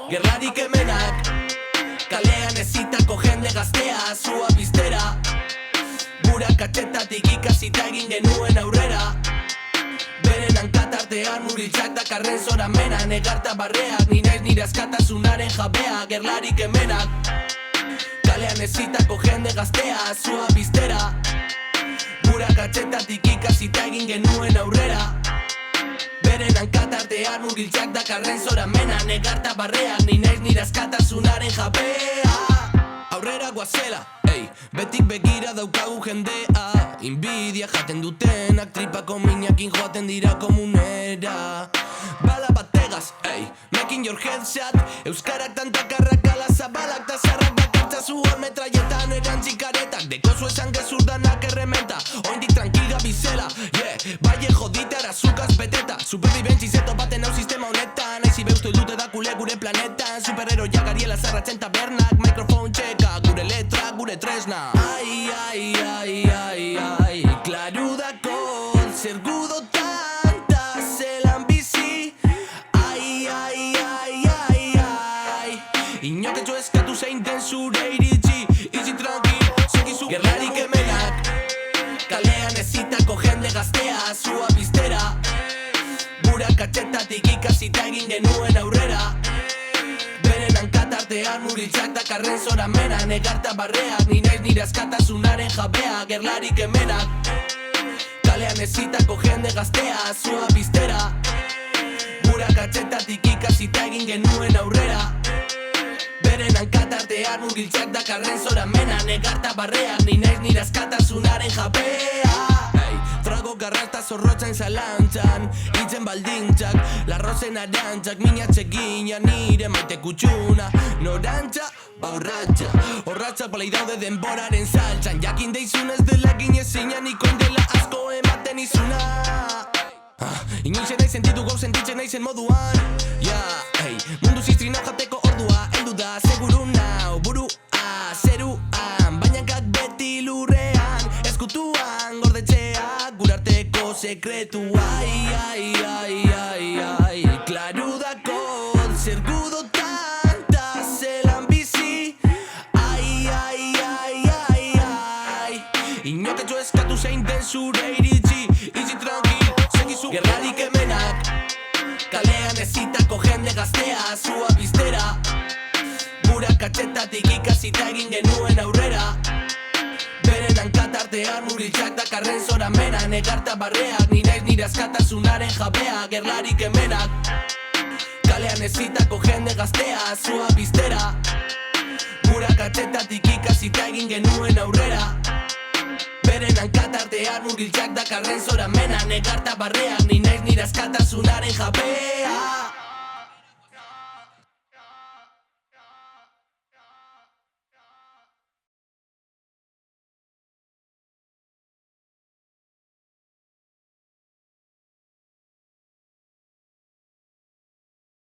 Gerlarik hemenak, kalean ezitako jende gaztea, zua biztera. Gura katxetatik ikasita egin genuen aurrera. Beren hankatartean muriltzak dakarren zoramena. Negarta barreak, ni naiz nire askatasunaren jabea. Gerlarik hemenak, kalean ezitako jende gaztea, zua biztera. Gura katxetatik ikasita egin genuen aurrera. Beren hankatartean muriltzak dakarren zoramena. Negarta barreak, ni naiz nire askatasunaren jabea. Aurrera guazela, betik begira daukagu jendea. Inbidia jaten dutenak, tripako minakin joaten dira komunera. Bala bategaz, making your headshot. Euskarak tantakarrak ala zabalak ta zarrak bakartza zuhor metraietan erantzikaretak. Dekozu esan gezurdanak errementa, oindik tranquil gabizela. Baie jodite arazukaz beteta. Superviventzi zeto baten hau sistema honetan. Aizi beustu dute da kule gure planetan. Superheroia Gariela zarratzen tabernak. Microphone txeka, gure letra, gure tresna. Ai, klaru dako, zer gudo tanta zelan bizi. Ai, inoketxo eskatu zein den zure iritzi. Easy tranquil, segizu gerlarik hemenak, kalean ezitako jende gaztea, zua biztera. Gura katxetatik ikasita egin genuen aurrera. Beren hankatartean muriltzak dakarren zoramena. Negarta barreak, ni naiz nire askatasunaren jabea. Gerlarik hemenak, kalean ezitako jende gaztea, zua biztera. Gura katxetatik ikasita egin genuen aurrera. Beren hankatartean muriltzak dakarren zoramena. Negarta barreak, ni naiz nire askatasunaren jabea. Trago garrasta zorrotzen zalantzan, itzen baldintzak, larrozen arantzak, minatxegina nire maite kutxuna. Norantza, borratxa, horratza palei daude denboraren saltzan. Jakin deizunez dela ginezina, nikoin dela asko ematen izuna. Inoizen nahi sentitu gau sentitzen naizen moduan. Mundu ziztrino jateko ordua, heldu da seguru nau, burua, zeruan, bainakak beti lurrean, eskutuan, gordetxeak, gurarteko sekretua. Ai, klaru dako, zer gudo tanta zelan bizi. Ai, inoketxo eskatu zein den zure iritzi. Easy tranquil, segizu gerlarik hemenak, kalean ezitako jende gaztea, zua biztera. Gura katxetatik ikasita egin genuen aurrera. Beren hankatartean muriltzak dakarren zoramena. Negarta barreak, ni naiz nire askatasunaren jabea. Gerlarik hemenak, kalean ezitako jende gaztea, zua biztera. Gura katxetatik ikasita egin genuen aurrera. Beren hankatartean muriltzak dakarren zoramena. Negarta barreak, ni naiz nire askatasunaren jabea.